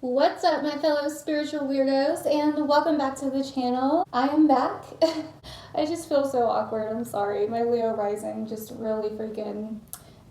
What's up, my fellow spiritual weirdos, and welcome back to the channel. I am back. I just feel so awkward. I'm sorry. My Leo rising just really freaking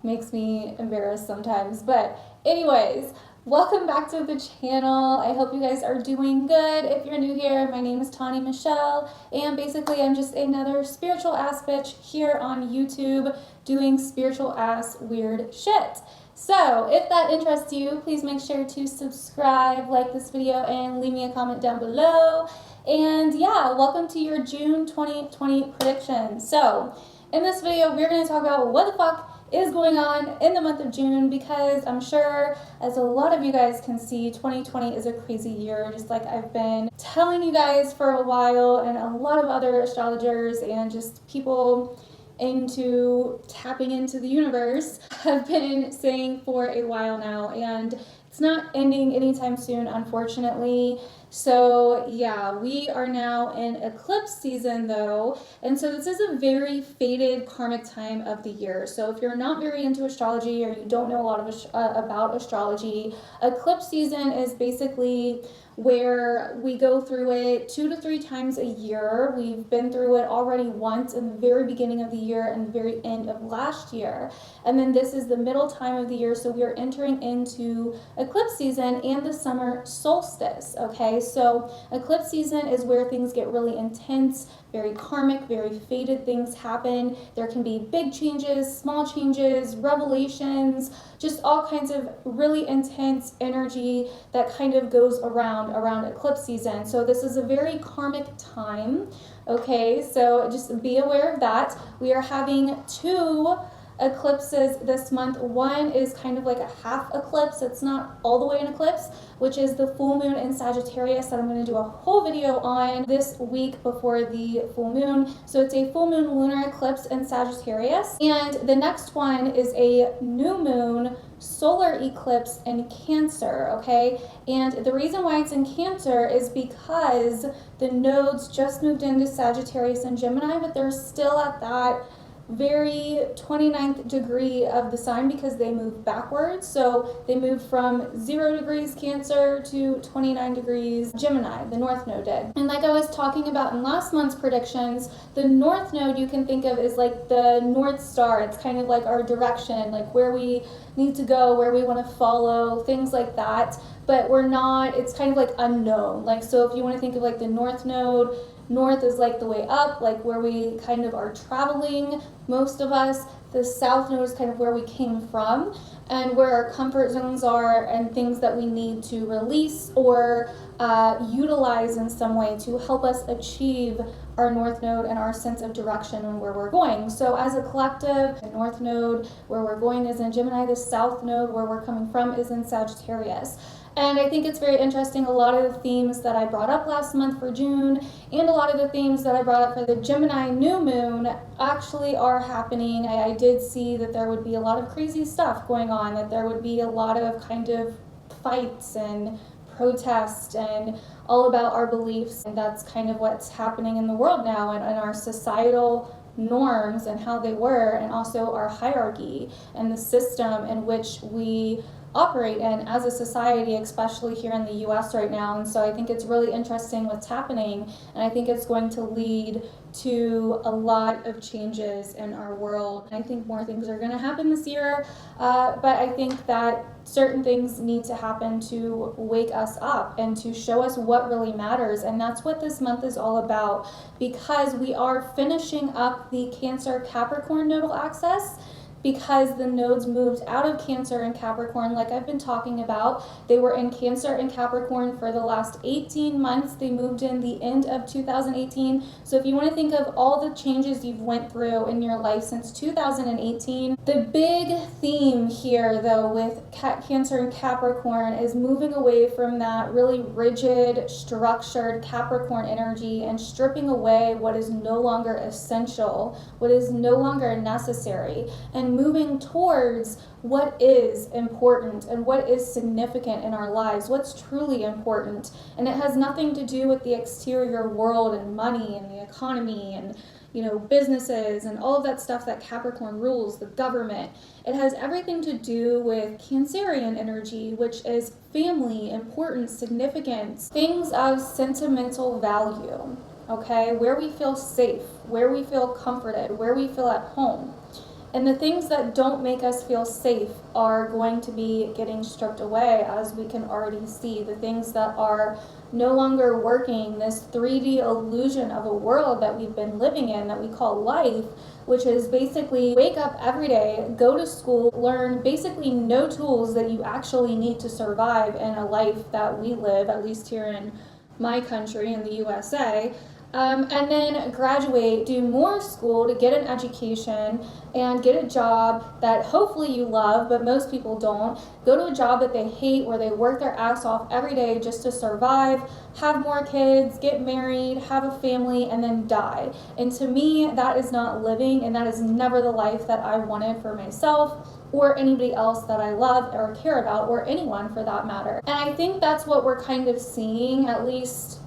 makes me embarrassed sometimes. But anyways, welcome back to the channel. I hope you guys are doing good. If you're new here, my name is Tawny Michelle, and basically I'm just another spiritual ass bitch here on YouTube doing spiritual ass weird shit. So, if that interests you, please make sure to subscribe, like this video, and leave me a comment down below. And yeah, welcome to your June 2020 prediction. So, in this video, we're going to talk about what the fuck is going on in the month of June, because I'm sure, as a lot of you guys can see, 2020 is a crazy year, just like I've been telling you guys for a while, and a lot of other astrologers and just people into tapping into the universe have been saying for a while now, and it's not ending anytime soon, unfortunately. So yeah, we are now in eclipse season though, and so this is a very fated karmic time of the year. So if you're not very into astrology or you don't know a lot of about astrology, eclipse season is basically where we go through it 2 to 3 times a year. We've been through it already once in the very beginning of the year and the very end of last year. And then this is the middle time of the year, so we are entering into eclipse season and the summer solstice, okay? So eclipse season is where things get really intense, very karmic, very fated things happen. There can be big changes, small changes, revelations, just all kinds of really intense energy that kind of goes around eclipse season. So this is a very karmic time, okay? So just be aware of that. We are having 2 eclipses this month. One is kind of like a half eclipse. It's not all the way an eclipse, which is the full moon in Sagittarius that I'm going to do a whole video on this week before the full moon. So it's a full moon lunar eclipse in Sagittarius. And the next one is a new moon solar eclipse in Cancer, okay? And the reason why it's in Cancer is because the nodes just moved into Sagittarius and Gemini, but they're still at that very 29th degree of the sign because they move backwards. So they moved from 0 degrees Cancer to 29 degrees Gemini, the North Node did. And like I was talking about in last month's predictions, the North Node you can think of as like the North Star. It's kind of like our direction, like where we need to go, where we want to follow, things like that. But we're not, it's kind of like unknown. Like, so if you want to think of like the North Node, north is like the way up, like where we kind of are traveling, most of us. The south node is kind of where we came from and where our comfort zones are and things that we need to release or utilize in some way to help us achieve our north node and our sense of direction and where we're going. So as a collective, the north node where we're going is in Gemini, the south node where we're coming from is in Sagittarius. And I think it's very interesting, a lot of the themes that I brought up last month for June and a lot of the themes that I brought up for the Gemini new moon actually are happening. I did see that there would be a lot of crazy stuff going on, that there would be a lot of kind of fights and protest and all about our beliefs. And that's kind of what's happening in the world now and our societal norms and how they were, and also our hierarchy and the system in which we operate in as a society, especially here in the US right now. And so I think it's really interesting what's happening, and I think it's going to lead to a lot of changes in our world. And I think more things are going to happen this year, but I think that certain things need to happen to wake us up and to show us what really matters. And that's what this month is all about, because we are finishing up the Cancer Capricorn nodal axis. Because the nodes moved out of Cancer and Capricorn, like I've been talking about. They were in Cancer and Capricorn for the last 18 months. They moved in the end of 2018. So if you want to think of all the changes you've went through in your life since 2018, the big theme here though with Cancer and Capricorn is moving away from that really rigid, structured Capricorn energy and stripping away what is no longer essential, what is no longer necessary, and and moving towards what is important and what is significant in our lives, what's truly important. And it has nothing to do with the exterior world and money and the economy and businesses and all of that stuff that Capricorn rules, the government. It has everything to do with Cancerian energy, which is family, importance, significance, things of sentimental value, okay? Where we feel safe, where we feel comforted, where we feel at home. And the things that don't make us feel safe are going to be getting stripped away, as we can already see. The things that are no longer working, this 3D illusion of a world that we've been living in that we call life, which is basically wake up every day, go to school, learn basically no tools that you actually need to survive in a life that we live, at least here in my country, in the USA. And then graduate, do more school to get an education and get a job that hopefully you love, but most people don't. Go to a job that they hate, where they work their ass off every day just to survive, have more kids, get married, have a family, and then die. And to me, that is not living, and that is never the life that I wanted for myself or anybody else that I love or care about, or anyone for that matter. And I think that's what we're kind of seeing, at least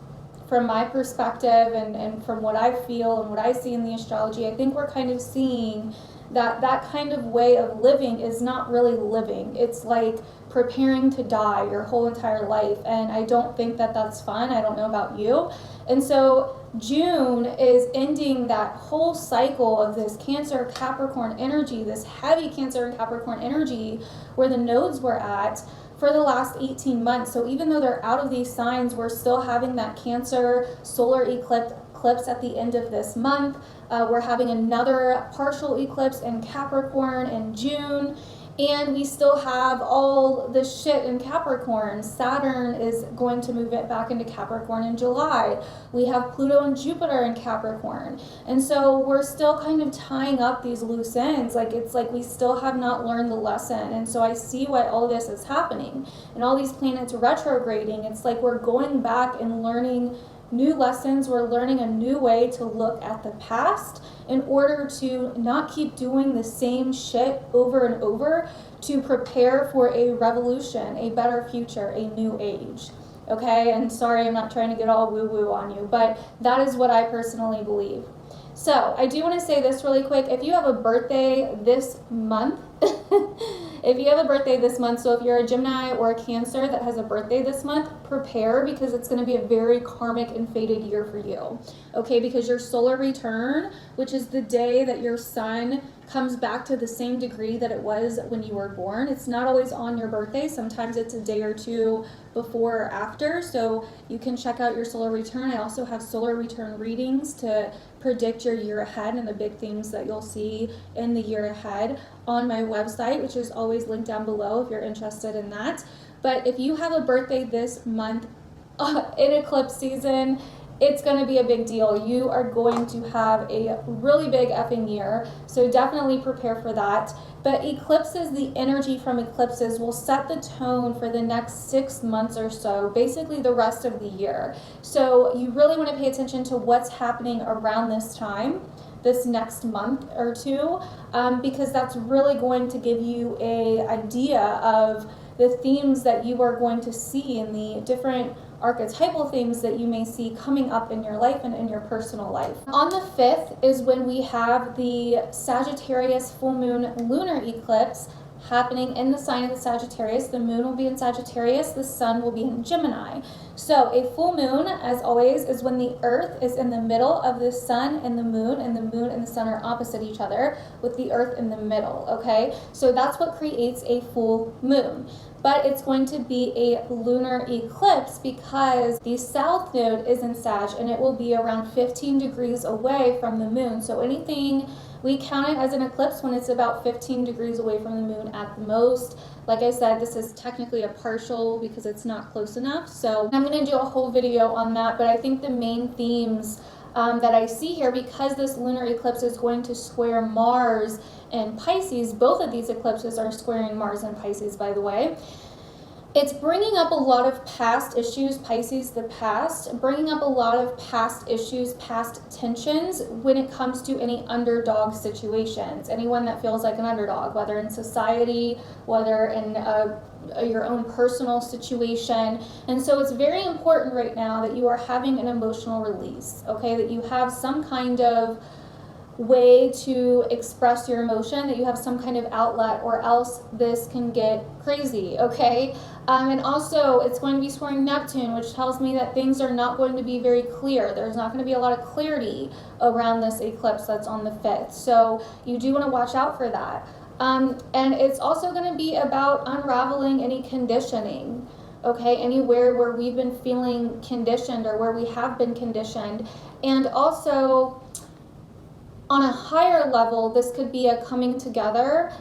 from my perspective and from what I feel and what I see in the astrology. I think we're kind of seeing that kind of way of living is not really living. It's like preparing to die your whole entire life, and I don't think that that's fun. I don't know about you. And so June is ending that whole cycle of this Cancer Capricorn energy, this heavy Cancer and Capricorn energy where the nodes were at for the last 18 months. So even though they're out of these signs, we're still having that Cancer solar eclipse at the end of this month. We're having another partial eclipse in Capricorn in June. And we still have all the shit in Capricorn. Saturn is going to move it back into Capricorn in July. We have Pluto and Jupiter in Capricorn. And so we're still kind of tying up these loose ends. Like, it's like we still have not learned the lesson. And so I see why all this is happening. And all these planets retrograding, it's like we're going back and learning new lessons. We're learning a new way to look at the past in order to not keep doing the same shit over and over, to prepare for a revolution, a better future, a new age. Okay, and sorry, I'm not trying to get all woo-woo on you, but that is what I personally believe. So I do want to say this really quick. If you have a birthday this month, if you have a birthday this month, so if you're a Gemini or a Cancer that has a birthday this month, prepare, because it's going to be a very karmic and fated year for you. Okay, because your solar return, which is the day that your sun comes back to the same degree that it was when you were born. It's not always on your birthday. Sometimes it's a day or two before or after. So you can check out your solar return. I also have solar return readings to predict your year ahead and the big themes that you'll see in the year ahead on my website, which is always linked down below if you're interested in that. But if you have a birthday this month in eclipse season, it's going to be a big deal. You are going to have a really big effing year, so definitely prepare for that. But eclipses, the energy from eclipses will set the tone for the next 6 months or so, basically the rest of the year. So you really want to pay attention to what's happening around this time, this next month or two, because that's really going to give you an idea of the themes that you are going to see in the different archetypal themes that you may see coming up in your life and in your personal life. On the 5th is when we have the Sagittarius full moon lunar eclipse happening in the sign of the Sagittarius. The moon will be in Sagittarius, the sun will be in Gemini. So a full moon, as always, is when the earth is in the middle of the sun and the moon and the sun are opposite each other, with the earth in the middle, okay? So that's what creates a full moon. But it's going to be a lunar eclipse because the south node is in Sag, and it will be around 15 degrees away from the moon. So anything, we count it as an eclipse when it's about 15 degrees away from the moon at the most. Like I said, this is technically a partial because it's not close enough. So I'm going to do a whole video on that, but I think the main themes that I see here, because this lunar eclipse is going to square Mars and Pisces, both of these eclipses are squaring Mars and Pisces, by the way. It's bringing up a lot of past issues, Pisces, the past, bringing up a lot of past issues, past tensions when it comes to any underdog situations. Anyone that feels like an underdog, whether in society, whether in your own personal situation. And so it's very important right now that you are having an emotional release, okay? That you have some kind of way to express your emotion, that you have some kind of outlet, or else this can get crazy, okay? And also, it's going to be squaring Neptune, which tells me that things are not going to be very clear. There's not going to be a lot of clarity around this eclipse that's on the 5th. So you do want to watch out for that. And it's also going to be about unraveling any conditioning, okay? Anywhere where we've been feeling conditioned or where we have been conditioned. And also, on a higher level, this could be a coming together,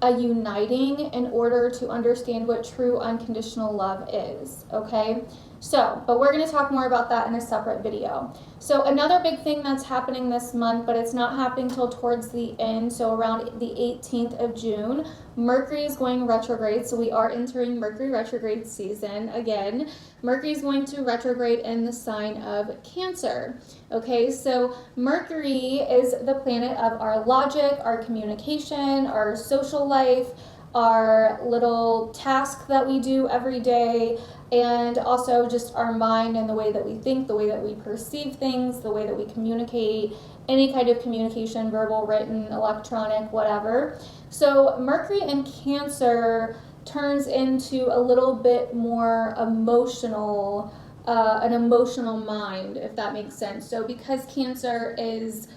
a uniting in order to understand what true unconditional love is, okay? So, but we're going to talk more about that in a separate video. So another big thing that's happening this month, but it's not happening till towards the end, so around the 18th of June, Mercury is going retrograde, so we are entering Mercury retrograde season again. Mercury is going to retrograde in the sign of Cancer. Okay, so Mercury is the planet of our logic, our communication, our social life, our little task that we do every day, and also just our mind and the way that we think, the way that we perceive things, the way that we communicate, any kind of communication, verbal, written, electronic, whatever. So Mercury in Cancer turns into a little bit more emotional, an emotional mind, if that makes sense. So because Cancer is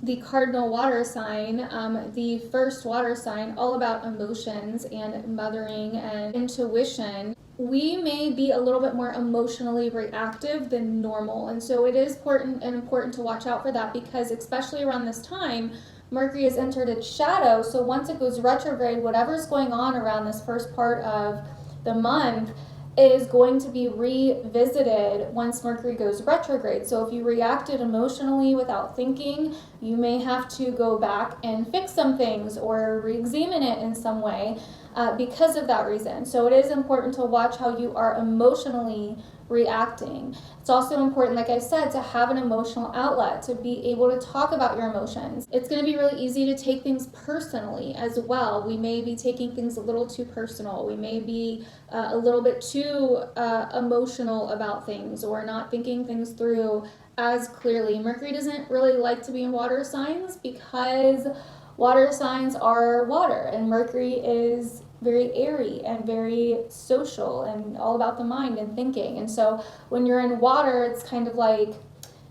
the cardinal water sign, the first water sign, all about emotions and mothering and intuition, we may be a little bit more emotionally reactive than normal. And so it is important to watch out for that, because especially around this time, Mercury has entered its shadow. So once it goes retrograde, whatever's going on around this first part of the month is going to be revisited once Mercury goes retrograde. So if you reacted emotionally without thinking, you may have to go back and fix some things or re-examine it in some way because of that reason. So it is important to watch how you are emotionally reacting. It's also important, like I said, to have an emotional outlet, to be able to talk about your emotions. It's going to be really easy to take things personally as well. We may be taking things a little too personal. We may be a little bit too emotional about things, or not thinking things through as clearly. Mercury doesn't really like to be in water signs because water signs are water, and Mercury is very airy and very social and all about the mind and thinking. And so when you're in water, it's kind of like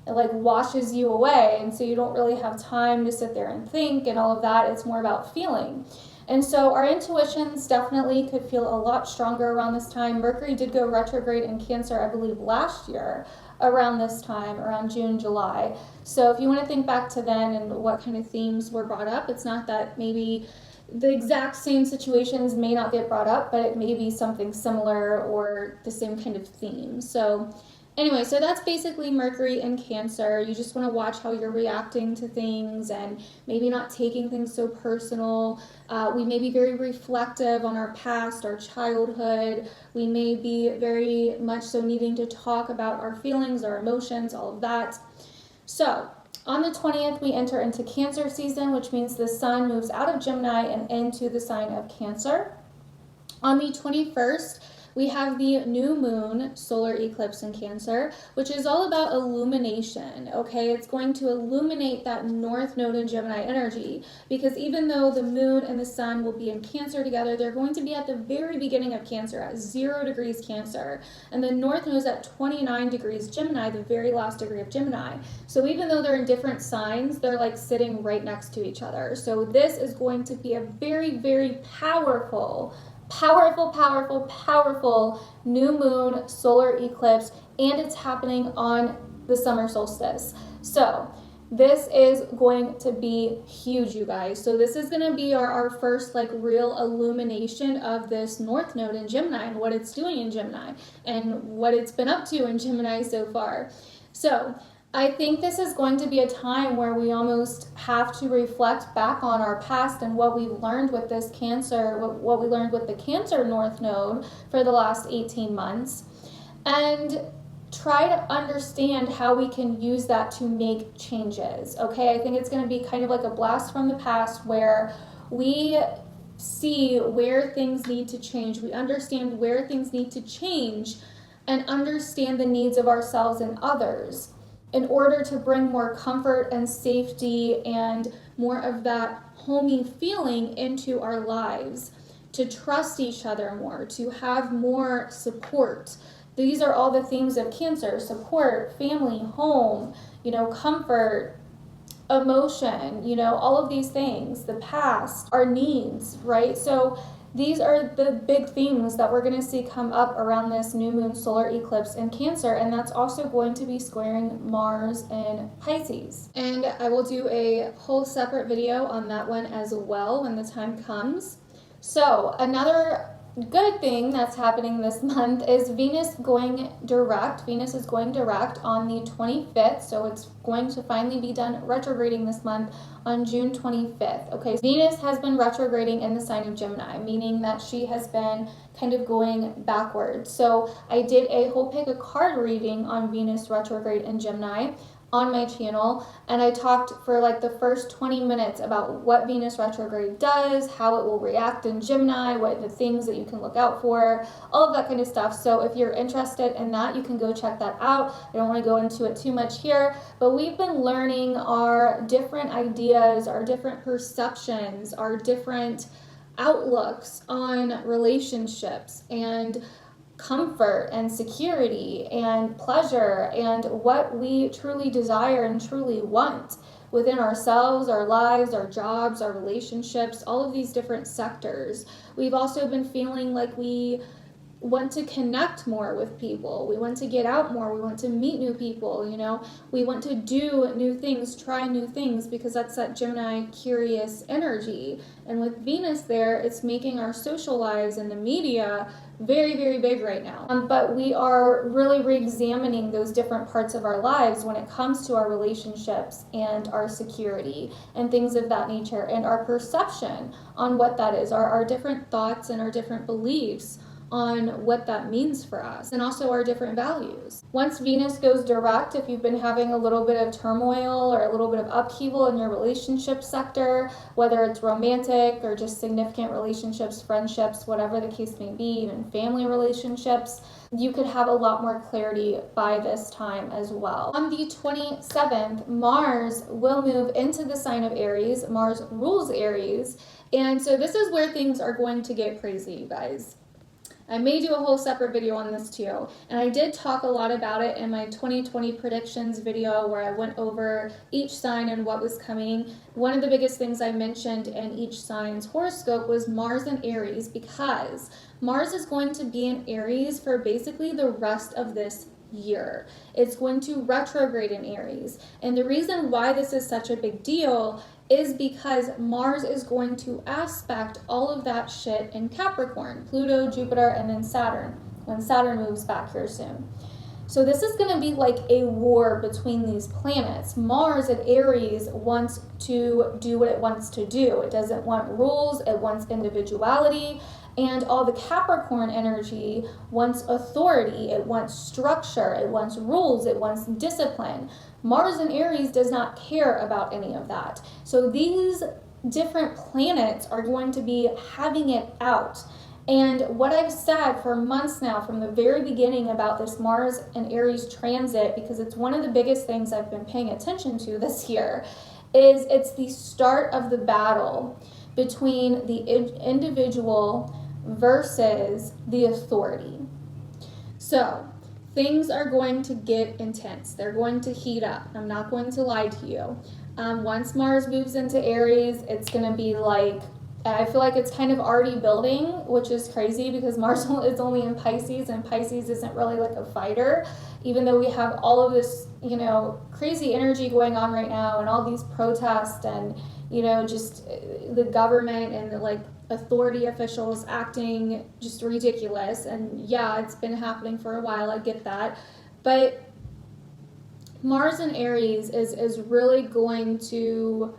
it like washes you away, and so you don't really have time to sit there and think and all of that. It's more about feeling. And so our intuitions definitely could feel a lot stronger around this time. Mercury did go retrograde in Cancer, I believe, last year around this time, around June, July. So if you want to think back to then and what kind of themes were brought up, it's not that maybe the exact same situations may not get brought up, but it may be something similar or the same kind of theme. So anyway, so that's basically Mercury in Cancer. You just want to watch how you're reacting to things and maybe not taking things so personal. We may be very reflective on our past, our childhood. We may be very much so needing to talk about our feelings, our emotions, all of that. So on the 20th, we enter into Cancer season, which means the sun moves out of Gemini and into the sign of Cancer. On the 21st, we have the new moon solar eclipse in Cancer, which is all about illumination, okay? It's going to illuminate that north node in Gemini energy, because even though the moon and the sun will be in Cancer together, they're going to be at the very beginning of Cancer at 0 degrees Cancer, and the north node is at 29 degrees Gemini, the very last degree of Gemini. So even though they're in different signs, they're like sitting right next to each other. So this is going to be a very, very powerful new moon solar eclipse, and it's happening on the summer solstice. So this is going to be huge, you guys. So this is going to be our first like real illumination of this north node in Gemini and what it's doing in Gemini and what it's been up to in Gemini so far. So I think this is going to be a time where we almost have to reflect back on our past and what we've learned with this Cancer, what we learned with the Cancer North Node for the last 18 months, and try to understand how we can use that to make changes. Okay, I think it's going to be kind of like a blast from the past where we see where things need to change, we understand where things need to change, and understand the needs of ourselves and others in order to bring more comfort and safety and more of that homey feeling into our lives, to trust each other more, to have more support. These are all the themes of Cancer: support, family, home, comfort, emotion, all of these things, the past, our needs, right? So these are the big themes that we're going to see come up around this new moon solar eclipse in Cancer, and that's also going to be squaring Mars in Pisces. And I will do a whole separate video on that one as well when the time comes. So another good thing that's happening this month is Venus going direct. Venus is going direct on the 25th, so it's going to finally be done retrograding this month on June 25th. Okay, Venus has been retrograding in the sign of Gemini, meaning that she has been kind of going backwards. So I did a whole pick a card reading on Venus retrograde in Gemini on my channel, and I talked for like the first 20 minutes about what Venus retrograde does, how it will react in Gemini, what the things that you can look out for, all of that kind of stuff. So if you're interested in that, you can go check that out. I don't want to go into it too much here, but we've been learning our different ideas, our different perceptions, our different outlooks on relationships and comfort and security and pleasure and what we truly desire and truly want within ourselves, our lives, our jobs, our relationships, all of these different sectors. We've also been feeling like we want to connect more with people. We want to get out more. We want to meet new people, We want to do new things, try new things, because that's that Gemini curious energy. And with Venus there, it's making our social lives and the media very, very big right now. But we are really re-examining those different parts of our lives when it comes to our relationships and our security and things of that nature, and our perception on what that is, our different thoughts and our different beliefs on what that means for us, and also our different values. Once Venus goes direct, if you've been having a little bit of turmoil or a little bit of upheaval in your relationship sector, whether it's romantic or just significant relationships, friendships, whatever the case may be, even family relationships, you could have a lot more clarity by this time as well. On the 27th, Mars will move into the sign of Aries. Mars rules Aries, and so this is where things are going to get crazy, you guys. I may do a whole separate video on this too, and I did talk a lot about it in my 2020 predictions video where I went over each sign and what was coming. One of the biggest things I mentioned in each sign's horoscope was Mars in Aries, because Mars is going to be in Aries for basically the rest of this year. It's going to retrograde in Aries, and the reason why this is such a big deal is because Mars is going to aspect all of that shit in Capricorn, Pluto, Jupiter, and then Saturn, when Saturn moves back here soon. So this is going to be like a war between these planets. Mars at Aries wants to do what it wants to do. It doesn't want rules, it wants individuality. And all the Capricorn energy wants authority, it wants structure, it wants rules, it wants discipline. Mars in Aries does not care about any of that. So these different planets are going to be having it out. And what I've said for months now, from the very beginning about this Mars and Aries transit, because it's one of the biggest things I've been paying attention to this year, is it's the start of the battle between the individual versus the authority. So things are going to get intense. They're going to heat up. I'm not going to lie to you. Once Mars moves into Aries, it's going to be like, I feel like it's kind of already building, which is crazy because Mars is only in Pisces, and Pisces isn't really like a fighter, even though we have all of this, crazy energy going on right now and all these protests and, just the government and the authority officials acting just ridiculous. And yeah, it's been happening for a while, I get that. But Mars in Aries is really going to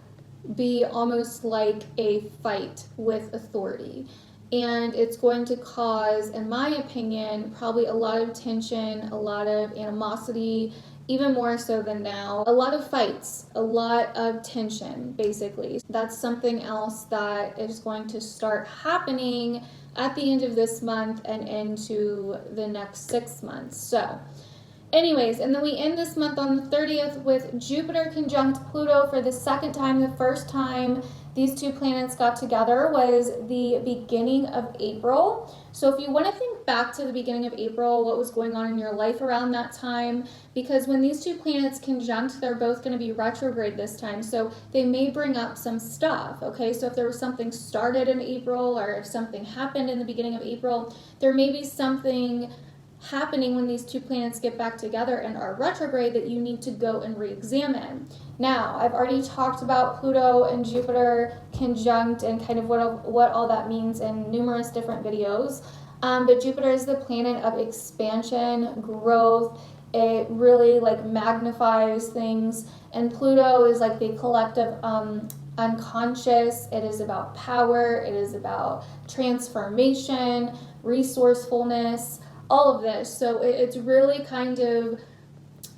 be almost like a fight with authority. And it's going to cause, in my opinion, probably a lot of tension, a lot of animosity, even more so than now. A lot of fights, a lot of tension, basically. That's something else that is going to start happening at the end of this month and into the next 6 months. So, anyways, and then we end this month on the 30th with Jupiter conjunct Pluto for the second time. The first time these two planets got together was the beginning of April. So if you want to think back to the beginning of April, what was going on in your life around that time, because when these two planets conjunct, they're both going to be retrograde this time. So they may bring up some stuff, okay? So if there was something started in April, or if something happened in the beginning of April, there may be something happening when these two planets get back together and are retrograde that you need to go and re-examine. Now, I've already talked about Pluto and Jupiter conjunct and kind of what all that means in numerous different videos. But Jupiter is the planet of expansion, growth. It really like magnifies things. And Pluto is like the collective unconscious. It is about power. It is about transformation, resourcefulness, all of this. So it's really kind of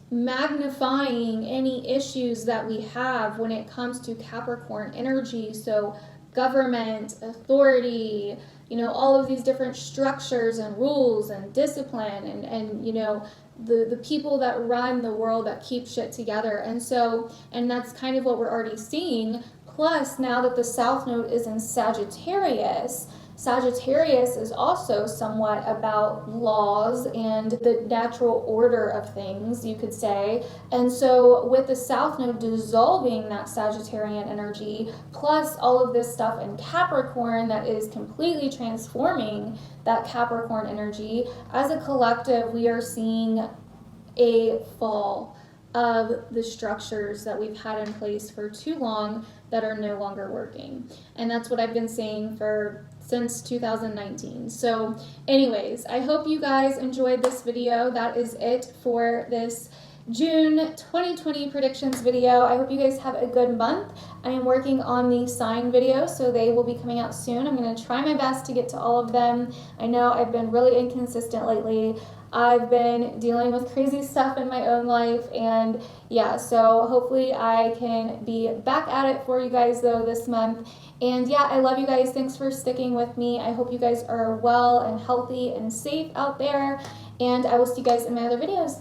magnifying any issues that we have when it comes to Capricorn energy. So government, authority, you know, all of these different structures and rules and discipline and you know, the people that run the world, that keep shit together. And so, and that's kind of what we're already seeing. Plus, now that the South Node is in Sagittarius, Sagittarius is also somewhat about laws and the natural order of things, you could say. And so with the South Node dissolving that Sagittarian energy, plus all of this stuff in Capricorn that is completely transforming that Capricorn energy, as a collective, we are seeing a fall of the structures that we've had in place for too long that are no longer working. And that's what I've been saying since 2019. So anyways, I hope you guys enjoyed this video. That is it for this June 2020 predictions video. I hope you guys have a good month. I am working on the sign videos, so they will be coming out soon. I'm going to try my best to get to all of them. I know I've been really inconsistent lately. I've been dealing with crazy stuff in my own life, and yeah, so hopefully I can be back at it for you guys though this month. And yeah, I love you guys. Thanks for sticking with me. I hope you guys are well and healthy and safe out there, and I will see you guys in my other videos.